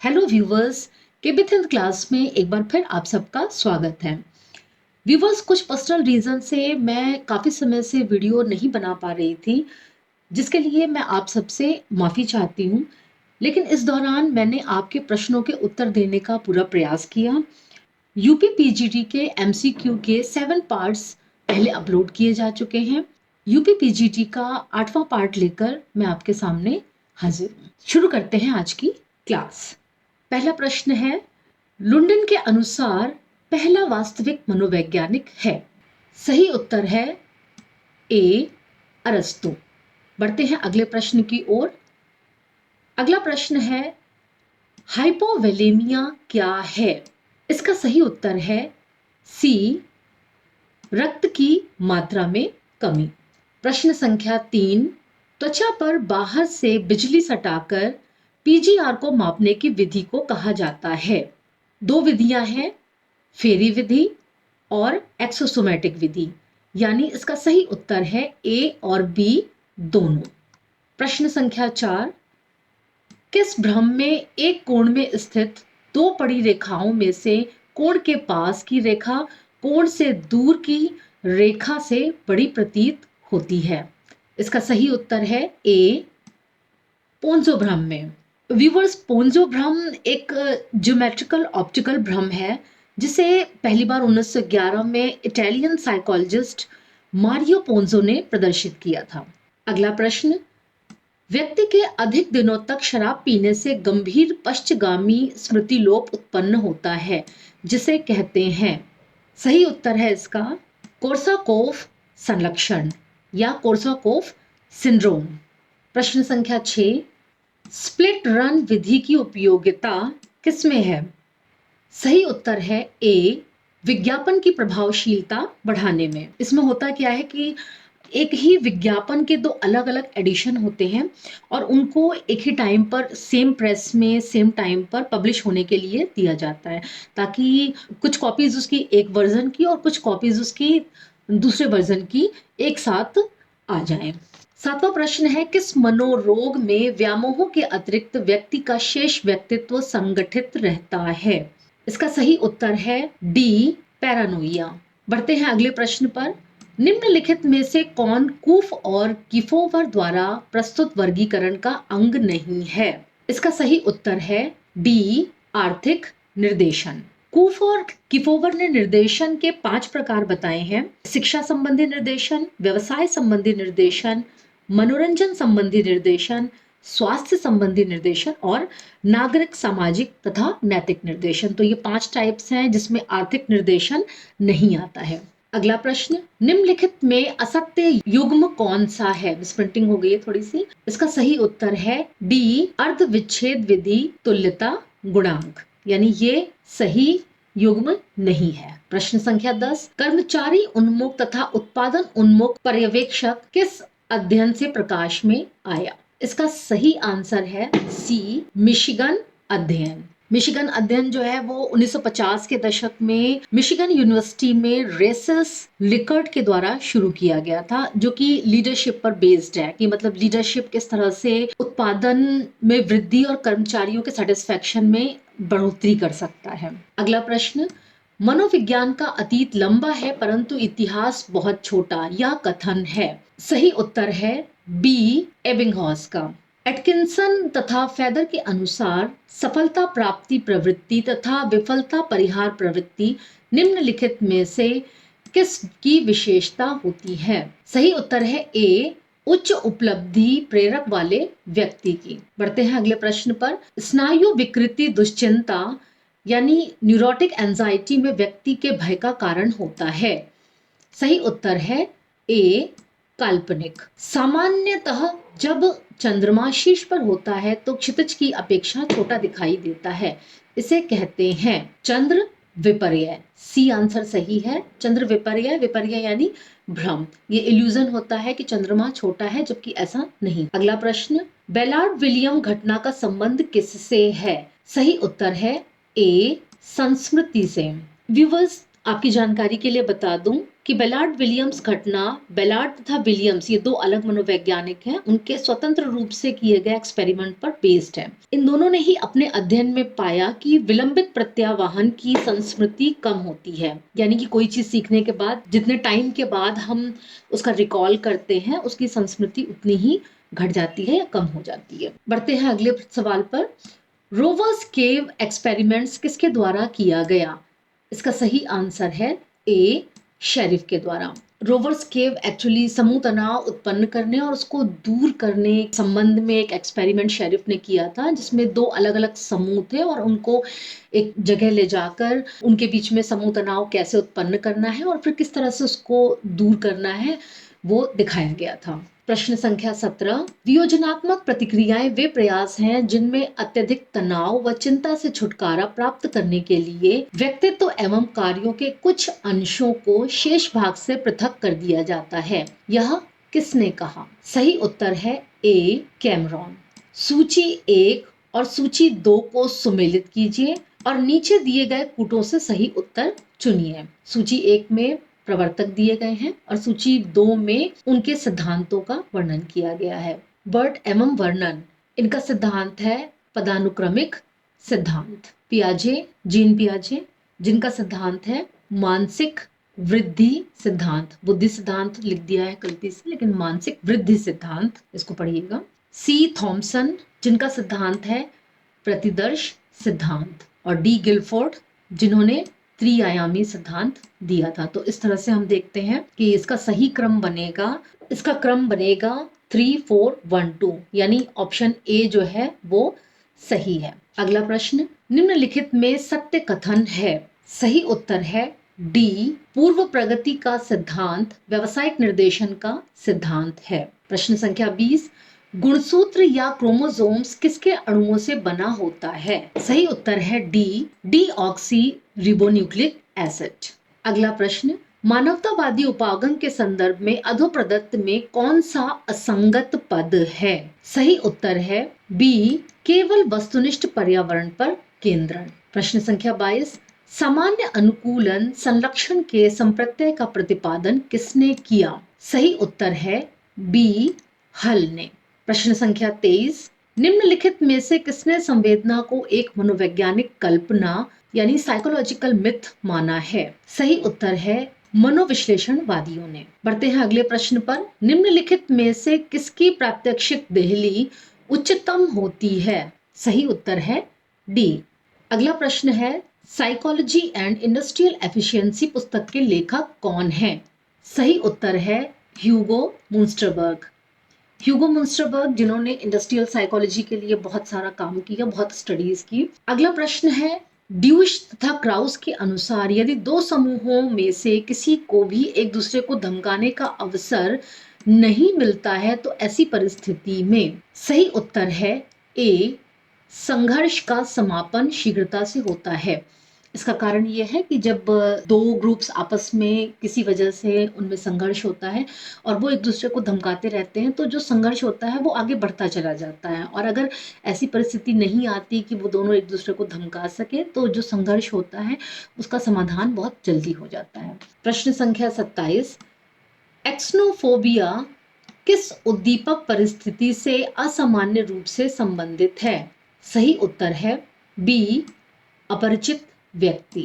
Hello viewers, केबीथन class में एक बार फिर आप सबका स्वागत है। व्यूवर्स, कुछ पर्सनल रीज़न से मैं काफ़ी समय से वीडियो नहीं बना पा रही थी, जिसके लिए मैं आप सबसे माफ़ी चाहती हूँ। लेकिन इस दौरान मैंने आपके प्रश्नों के उत्तर देने का पूरा प्रयास किया। यूपी पीजीटी के एमसीक्यू के 7 पार्ट्स पहले अपलोड किए जा चुके हैं। यूपी पीजीटी का 8वां पार्ट लेकर मैं आपके सामने हाजिर हूँ। शुरू करते हैं आज की क्लास। पहला प्रश्न है, लुंडन के अनुसार पहला वास्तविक मनोवैज्ञानिक है। सही उत्तर है ए, अरस्तु। बढ़ते हैं अगले प्रश्न की ओर। अगला प्रश्न है, हाइपोवोलेमिया क्या है? इसका सही उत्तर है सी, रक्त की मात्रा में कमी। प्रश्न संख्या 3, त्वचा पर बाहर से बिजली सटाकर पीजीआर को मापने की विधि को कहा जाता है। दो विधियां हैं, फेरी विधि और एक्सोसोमेटिक विधि, यानी इसका सही उत्तर है ए और बी दोनों। प्रश्न संख्या 4, किस भ्रम में एक कोण में स्थित दो पड़ी रेखाओं में से कोण के पास की रेखा कोण से दूर की रेखा से बड़ी प्रतीत होती है? इसका सही उत्तर है ए, पोन्जो भ्रम में। व्यूवर्स, पोन्जो भ्रम एक ज्योमेट्रिकल ऑप्टिकल भ्रम है जिसे पहली बार 1911 में इटालियन साइकोलॉजिस्ट मारियो पोन्जो ने प्रदर्शित किया था। अगला प्रश्न, व्यक्ति के अधिक दिनों तक शराब पीने से गंभीर पश्चगामी स्मृति लोप उत्पन्न होता है, जिसे कहते हैं? सही उत्तर है इसका कोर्साकोफ संलक्षण या कोर्साकोफ सिंड्रोम। प्रश्न संख्या 6, स्प्लिट रन विधि की उपयोगिता किसमें है? सही उत्तर है ए, विज्ञापन की प्रभावशीलता बढ़ाने में। इसमें होता क्या है कि एक ही विज्ञापन के दो अलग अलग एडिशन होते हैं और उनको एक ही टाइम पर सेम प्रेस में सेम टाइम पर पब्लिश होने के लिए दिया जाता है, ताकि कुछ कॉपीज उसकी एक वर्जन की और कुछ कॉपीज उसकी दूसरे वर्जन की एक साथ आ जाएं। 7वां प्रश्न है, किस मनोरोग में व्यामोहों के अतिरिक्त व्यक्ति का शेष व्यक्तित्व संगठित रहता है? इसका सही उत्तर है डी, पैरानोइया। बढ़ते हैं अगले प्रश्न पर। निम्नलिखित में से कौन कूफ और किफोवर द्वारा प्रस्तुत वर्गीकरण का अंग नहीं है? इसका सही उत्तर है डी, आर्थिक निर्देशन। कूफ और किफोवर ने निर्देशन के 5 प्रकार बताए हैं: शिक्षा संबंधी निर्देशन, व्यवसाय संबंधी निर्देशन, मनोरंजन संबंधी निर्देशन, स्वास्थ्य संबंधी निर्देशन और नागरिक सामाजिक तथा नैतिक निर्देशन। तो ये 5 टाइप्स हैं जिसमें आर्थिक निर्देशन नहीं आता है। अगला प्रश्न, निम्नलिखित में असत्य युग्म कौन सा है? मिसप्रिंटिंग हो गई है थोड़ी सी। इसका सही उत्तर है डी, अर्ध विच्छेद विधि तुल्यता गुणांक, यानी ये सही युग्म नहीं है। प्रश्न संख्या 10, कर्मचारी उन्मुख तथा उत्पादन उन्मुख पर्यवेक्षक किस अध्ययन से प्रकाश में आया? इसका सही आंसर है सी, मिशिगन अध्ययन। मिशिगन अध्ययन जो है वो 1950 के दशक में मिशिगन यूनिवर्सिटी में रेसस लिकर्ट के द्वारा शुरू किया गया था, जो कि लीडरशिप पर बेस्ड है, कि मतलब लीडरशिप किस तरह से उत्पादन में वृद्धि और कर्मचारियों के सेटिस्फेक्शन में बढ़ोतरी कर सकता है। अगला प्रश्न, मनोविज्ञान का अतीत लंबा है परंतु इतिहास बहुत छोटा, यह कथन है? सही उत्तर है बी, एबिंगहॉस का। एटकिंसन तथा फेदर के अनुसार सफलता प्राप्ति प्रवृत्ति तथा विफलता परिहार प्रवृत्ति निम्नलिखित में से किस की विशेषता होती है? सही उत्तर है ए, उच्च उपलब्धि प्रेरक वाले व्यक्ति की। बढ़ते हैं अगले प्रश्न पर। स्नायु विकृति दुश्चिंता यानी न्यूरोटिक एंजाइटी में व्यक्ति के भय का कारण होता है। सही उत्तर है ए, काल्पनिक। सामान्यतः जब चंद्रमा शीर्ष पर होता है तो क्षितिज की अपेक्षा छोटा दिखाई देता है, इसे कहते हैं चंद्र विपर्य। सी आंसर सही है, चंद्र विपर्य। विपर्य यानी भ्रम, ये इल्यूजन होता है कि चंद्रमा छोटा है जबकि ऐसा नहीं। अगला प्रश्न, बेलार्ड विलियम घटना का संबंध किससे है? सही उत्तर है ए, संस्मृति से। व्यूवर्स, आपकी जानकारी के लिए बता दूं, कि बेलार्ड विलियम्स घटना, बेलार्ड तथा विलियम्स ये दो अलग मनोवैज्ञानिक हैं, उनके स्वतंत्र रूप से किए गए एक्सपेरिमेंट पर बेस्ड है। इन दोनों ने ही अपने अध्ययन में पाया कि विलंबित प्रत्यावाहन की संस्मृति कम होती है, यानी कि कोई चीज सीखने के बाद जितने टाइम के बाद हम उसका रिकॉल करते हैं उसकी संस्मृति उतनी ही घट जाती है या कम हो जाती है। बढ़ते हैं अगले सवाल पर। रोवर्स केव एक्सपेरिमेंट्स किसके द्वारा किया गया? इसका सही आंसर है ए, शेरिफ के द्वारा। रोवर्स केव एक्चुअली समूह तनाव उत्पन्न करने और उसको दूर करने संबंध में एक एक्सपेरिमेंट शेरिफ ने किया था, जिसमें दो अलग अलग समूह थे और उनको एक जगह ले जाकर उनके बीच में समूह तनाव कैसे उत्पन्न करना है और फिर किस तरह से उसको दूर करना है वो दिखाया गया था। प्रश्न संख्या 17। वियोजनात्मक प्रतिक्रियाएं वे प्रयास हैं जिनमें अत्यधिक तनाव व चिंता से छुटकारा प्राप्त करने के लिए व्यक्तित्व एवं कार्यों के कुछ अंशों को शेष भाग से पृथक कर दिया जाता है। यह किसने कहा? सही उत्तर है ए, कैमरॉन। सूची 1 और सूची 2 को सुमेलित कीजिए और नीचे दिए गए कूटों से सही उत्तर चुनिए। सूची 1 में प्रवर्तक दिए गए हैं और सूची 2 में उनके सिद्धांतों का वर्णन किया गया है। बर्ट एवं वर्णन, इनका सिद्धांत है पदानुक्रमिक सिद्धांत। पियाजे, जीन पियाजे, जिनका सिद्धांत है मानसिक वृद्धि सिद्धांत। बुद्धि सिद्धांत लिख दिया है गलती से, लेकिन मानसिक वृद्धि सिद्धांत इसको पढ़िएगा। सी थॉमसन, जिनका सिद्धांत है प्रतिदर्श सिद्धांत। और डी गिलफोर्ड, जिन्होंने त्रिआयामी सिद्धांत दिया था। तो इस तरह से हम देखते हैं कि इसका सही क्रम बनेगा, इसका क्रम बनेगा 3, 4, 1, 2, यानी ऑप्शन ए जो है वो सही है। अगला प्रश्न, निम्नलिखित में सत्य कथन है? सही उत्तर है डी, पूर्व प्रगति का सिद्धांत व्यावसायिक निर्देशन का सिद्धांत है। प्रश्न संख्या 20, गुणसूत्र या क्रोमोसोम्स किसके अणुओं से बना होता है? सही उत्तर है डी, डीऑक्सी रिबोन्यूक्लिक एसिड। अगला प्रश्न, मानवतावादी उपागम के संदर्भ में अधोप्रदत्त में कौन सा असंगत पद है? सही उत्तर है बी, केवल वस्तुनिष्ठ पर्यावरण पर केंद्रण। प्रश्न संख्या 22, सामान्य अनुकूलन संरक्षण के संप्रत्यय का प्रतिपादन किसने किया? सही उत्तर है बी, हल ने। प्रश्न संख्या 23, निम्नलिखित में से किसने संवेदना को एक मनोवैज्ञानिक कल्पना यानी साइकोलॉजिकल मिथ माना है? सही उत्तर है मनोविश्लेषणवादियों ने। बढ़ते हैं अगले प्रश्न पर। निम्नलिखित में से किसकी प्रात्यक्षिक देहली उच्चतम होती है? सही उत्तर है डी। अगला प्रश्न है, साइकोलॉजी एंड इंडस्ट्रियल एफिशिएंसी पुस्तक के लेखक कौन है? सही उत्तर है ह्यूगो मुंस्टरबर्ग। ह्यूगो मुंस्टरबर्ग, जिन्होंने इंडस्ट्रियल साइकोलॉजी के लिए बहुत सारा काम किया, बहुत स्टडीज की। अगला प्रश्न है, ड्यूश तथा क्राउस के अनुसार यदि दो समूहों में से किसी को भी एक दूसरे को धमकाने का अवसर नहीं मिलता है तो ऐसी परिस्थिति में सही उत्तर है ए, संघर्ष का समापन शीघ्रता से होता है। इसका कारण ये है कि जब दो ग्रुप्स आपस में किसी वजह से उनमें संघर्ष होता है और वो एक दूसरे को धमकाते रहते हैं तो जो संघर्ष होता है वो आगे बढ़ता चला जाता है, और अगर ऐसी परिस्थिति नहीं आती कि वो दोनों एक दूसरे को धमका सके तो जो संघर्ष होता है उसका समाधान बहुत जल्दी हो जाता है। प्रश्न संख्या 27, एक्सनोफोबिया किस उद्दीपक परिस्थिति से असामान्य रूप से संबंधित है? सही उत्तर है बी, अपरिचित व्यक्ति।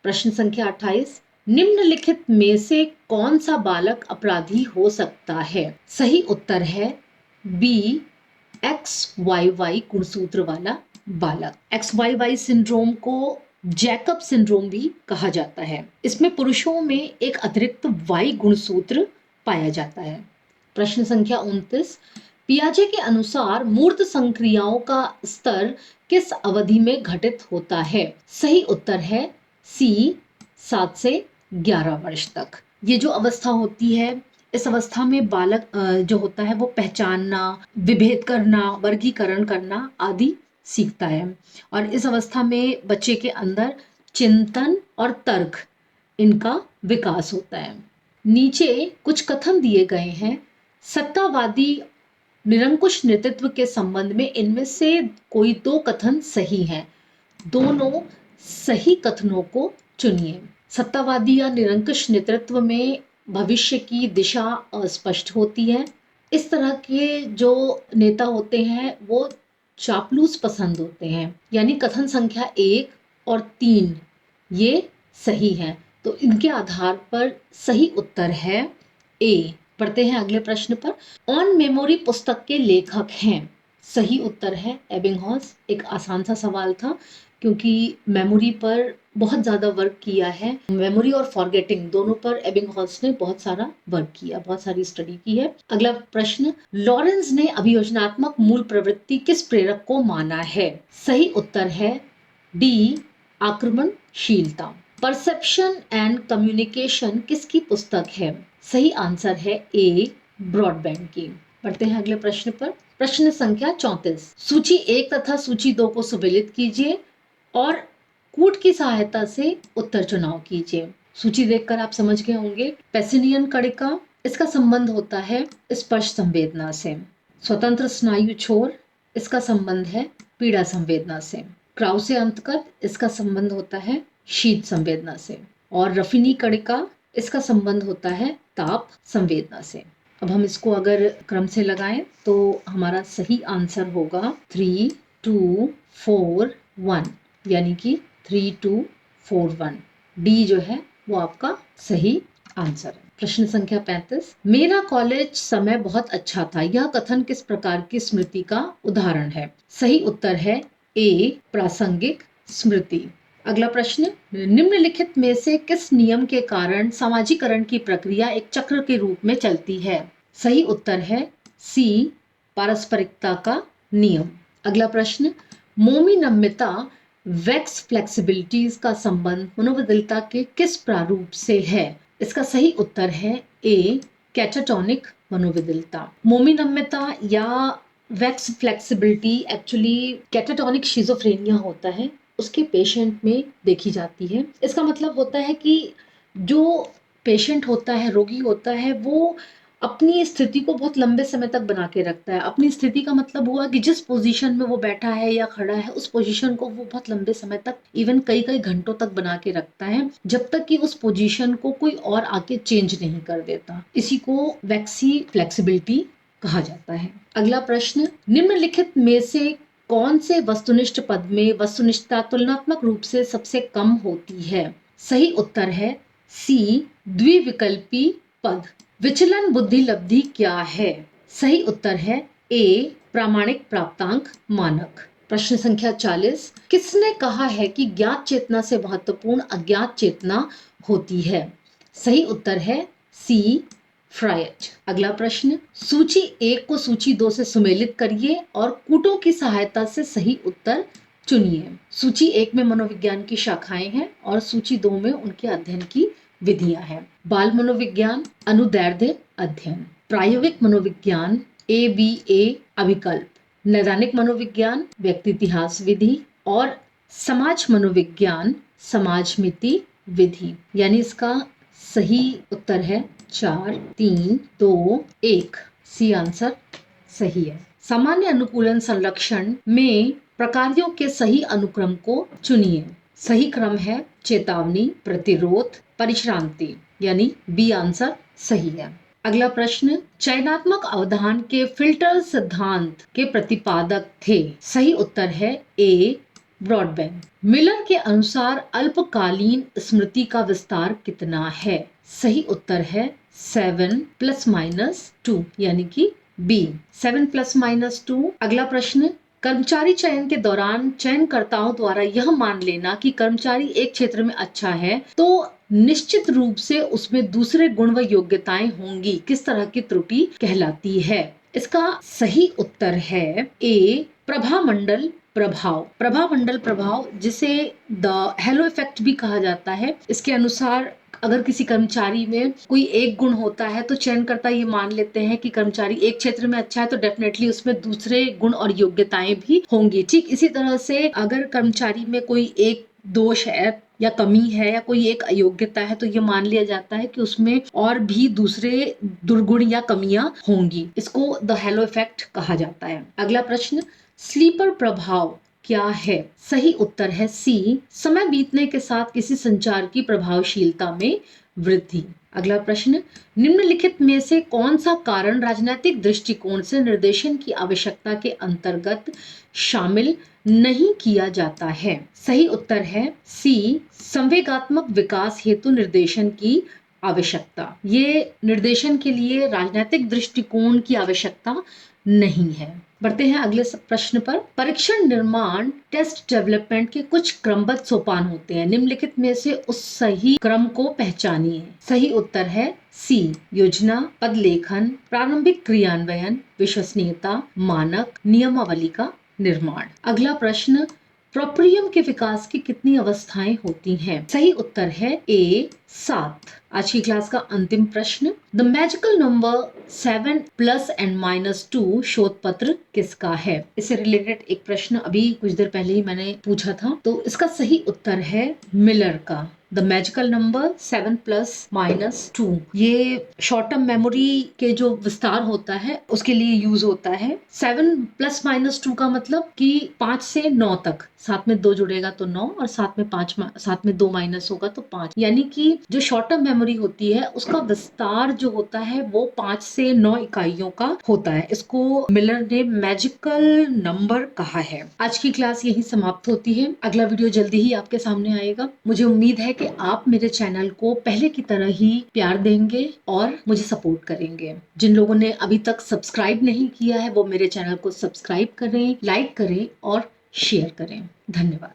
प्रश्न संख्या 28, निम्नलिखित में से कौन सा बालक अपराधी हो सकता है? सही उत्तर है बी, XYY गुणसूत्र वाला बालक। XYY सिंड्रोम को जैकब सिंड्रोम भी कहा जाता है। इसमें पुरुषों में एक अतिरिक्त Y गुणसूत्र पाया जाता है। प्रश्न संख्या 29, पियाजे के अनुसार मूर्त संक्रियाओं का स्तर किस अवधि में घटित होता है? सही उत्तर है सी, 7 से 11 वर्ष तक। ये जो अवस्था होती है, इस अवस्था में बालक जो होता है वो पहचानना, विभेद करना, वर्गीकरण करना आदि सीखता है, और इस अवस्था में बच्चे के अंदर चिंतन और तर्क इनका विकास होता है। नीचे कुछ कथन दिए गए हैं। सत्तावादी निरंकुश नेतृत्व के संबंध में इनमें से कोई दो कथन सही हैं। दोनों सही कथनों को चुनिए। सत्तावादी या निरंकुश नेतृत्व में भविष्य की दिशा अस्पष्ट होती है। इस तरह के जो नेता होते हैं वो चापलूस पसंद होते हैं। यानी कथन संख्या 1 और 3 ये सही है। तो इनके आधार पर सही उत्तर है ए। पढ़ते हैं अगले प्रश्न पर। ऑन मेमोरी पुस्तक के लेखक हैं। सही उत्तर है एबिंगहॉस। एक आसान सा सवाल था क्योंकि मेमोरी पर बहुत ज़्यादा वर्क किया है। मेमोरी और फॉरगेटिंग दोनों पर एबिंगहॉस ने बहुत सारा वर्क किया, बहुत सारी स्टडी की है। अगला प्रश्न, लॉरेंस ने अभियोजनात्मक मूल प्रवृत्ति किस प्रेरक को माना है? सही उत्तर है डी, आक्रमणशीलता। परसेप्शन एंड कम्युनिकेशन किसकी पुस्तक है? सही आंसर है ए, ब्रॉडबैंड की। पढ़ते हैं अगले प्रश्न पर। प्रश्न संख्या 34। सूची 1 तथा सूची 2 को सुमेलित कीजिए और कूट की सहायता से उत्तर चुनाव कीजिए। सूची देखकर आप समझ गए होंगे। पेसिनियन कणिका, इसका संबंध होता है स्पर्श संवेदना से। स्वतंत्र स्नायु छोर, इसका संबंध है पीड़ा संवेदना से। क्राउसे अंतकथ, इसका संबंध होता है शीत संवेदना से। और रफीनी कणिका, इसका संबंध होता है ताप संवेदना से। अब हम इसको अगर क्रम से लगाएं तो हमारा सही आंसर होगा 3, 2, 4, 1, यानी कि 3, 2, 4, 1। डी जो है वो आपका सही आंसर है। प्रश्न संख्या 35। मेरा कॉलेज समय बहुत अच्छा था, यह कथन किस प्रकार की स्मृति का उदाहरण है? सही उत्तर है ए, प्रासंगिक स्मृति। अगला प्रश्न, निम्नलिखित में से किस नियम के कारण सामाजिकरण की प्रक्रिया एक चक्र के रूप में चलती है? सही उत्तर है सी, पारस्परिकता का नियम। अगला प्रश्न, मोमी नम्यता वैक्स फ्लेक्सिबिलिटीज का संबंध मनोबदलता के किस प्रारूप से है? इसका सही उत्तर है ए, कैटाटोनिक मनोविदलता। मोमी नम्यता या wax flexibility actually catatonic schizophrenia होता है, उसके पेशेंट में देखी जाती है। इसका मतलब होता है कि जो पेशेंट होता है, रोगी होता है, वो अपनी स्थिति को बहुत लंबे समय तक बना के रखता है। अपनी स्थिति का मतलब हुआ कि जिस पोजीशन में वो बैठा है या खड़ा है, उस पोजीशन को वो बहुत लंबे समय तक, इवन कई कई घंटों तक बना के रखता है, जब तक कि उस पोजीशन को कोई और आके चेंज नहीं कर देता। इसी को वैक्सी फ्लेक्सिबिलिटी कहा जाता है। अगला प्रश्न, निम्नलिखित में से कौन से वस्तुनिष्ठ पद में वस्तुनिष्ठता तुलनात्मक रूप से सबसे कम होती है? सही उत्तर है सी, द्विविकल्पी पद। विचलन बुद्धि लब्धि क्या है? सही उत्तर है ए, प्रामाणिक प्राप्तांक मानक। प्रश्न संख्या 40। किसने कहा है कि ज्ञात चेतना से महत्वपूर्ण अज्ञात चेतना होती है? सही उत्तर है सी, फ्रायड। अगला प्रश्न, सूची 1 को सूची 2 से सुमेलित करिए और कूटों की सहायता से सही उत्तर चुनिए। सूची 1 में मनोविज्ञान की शाखाएं हैं और सूची 2 में उनके अध्ययन की विधियां हैं। बाल मनोविज्ञान, अनुदैर्ध्य अध्ययन। प्रायोगिक मनोविज्ञान, ABA अभिकल्प। नैदानिक मनोविज्ञान, व्यक्ति इतिहास विधि। और समाज मनोविज्ञान, समाजमिति विधि। यानी इसका सही उत्तर है 4, 3, 2, 1। सी आंसर सही है। सामान्य अनुकूलन संरक्षण में प्रकार्यों के सही अनुक्रम को चुनिए। सही क्रम है चेतावनी, प्रतिरोध, परिश्रांति, यानी बी आंसर सही है। अगला प्रश्न, चयनात्मक अवधान के फिल्टर सिद्धांत के प्रतिपादक थे? सही उत्तर है ए, ब्रॉडबैंड। मिलर के अनुसार अल्पकालीन स्मृति का विस्तार कितना है? सही उत्तर है 7 ± 2, यानी कि बी, 7 ± 2। अगला प्रश्न, कर्मचारी चयन के दौरान चयनकर्ताओं द्वारा यह मान लेना कि कर्मचारी एक क्षेत्र में अच्छा है तो निश्चित रूप से उसमें दूसरे गुण व योग्यताएं होंगी, किस तरह की त्रुटि कहलाती है? इसका सही उत्तर है ए, प्रभामंडल प्रभाव। प्रभामंडल प्रभाव, जिसे द हेलो इफेक्ट भी कहा जाता है, इसके अनुसार अगर किसी कर्मचारी में कोई एक गुण होता है तो चयनकर्ता ये मान लेते हैं कि कर्मचारी एक क्षेत्र में अच्छा है तो डेफिनेटली उसमें दूसरे गुण और योग्यताएं भी होंगी। ठीक इसी तरह से अगर कर्मचारी में कोई एक दोष है या कमी है या कोई एक अयोग्यता है तो ये मान लिया जाता है कि उसमें और भी दूसरे दुर्गुण या कमियां होंगी। इसको द हेलो इफेक्ट कहा जाता है। अगला प्रश्न, स्लीपर प्रभाव क्या है? सही उत्तर है सी, समय बीतने के साथ किसी संचार की प्रभावशीलता में वृद्धि। अगला प्रश्न, निम्नलिखित में से कौन सा कारण राजनीतिक दृष्टिकोण से निर्देशन की आवश्यकता के अंतर्गत शामिल नहीं किया जाता है? सही उत्तर है सी, संवेगात्मक विकास हेतु निर्देशन की आवश्यकता। ये निर्देशन के लिए राजनीतिक दृष्टिकोण की आवश्यकता नहीं है। बढ़ते हैं अगले प्रश्न पर। परीक्षण निर्माण टेस्ट डेवलपमेंट के कुछ क्रमबद्ध सोपान होते हैं, निम्नलिखित में से उस सही क्रम को पहचानिए। सही उत्तर है सी, योजना, पदलेखन, प्रारंभिक क्रियान्वयन, विश्वसनीयता, मानक, नियमावली का निर्माण। अगला प्रश्न, प्रोपरियम के विकास की कितनी अवस्थाएं होती हैं? सही उत्तर है ए, 7। आज की क्लास का अंतिम प्रश्न, the magical number 7 plus and minus 2 शोध पत्र किसका है? इससे रिलेटेड एक प्रश्न अभी कुछ देर पहले ही मैंने पूछा था, तो इसका सही उत्तर है मिलर का। The magical number 7 plus minus 2 ये शॉर्ट टर्म मेमोरी के जो विस्तार होता है उसके लिए यूज होता है। 7 प्लस माइनस 2 का मतलब कि 5 से 9 तक, साथ में 2 जुड़ेगा तो 9 और साथ में 2 माइनस होगा तो 5, यानी कि जो शॉर्ट टर्म मेमोरी होती है उसका विस्तार जो होता है वो 5 से 9 इकाइयों का होता है। इसको मिलर ने मैजिकल नंबर कहा है। आज की क्लास यही समाप्त होती है। अगला वीडियो जल्दी ही आपके सामने आएगा। मुझे उम्मीद है कि आप मेरे चैनल को पहले की तरह ही प्यार देंगे और मुझे सपोर्ट करेंगे। जिन लोगों ने अभी तक सब्सक्राइब नहीं किया है वो मेरे चैनल को सब्सक्राइब करें, लाइक करें और शेयर करें। धन्यवाद।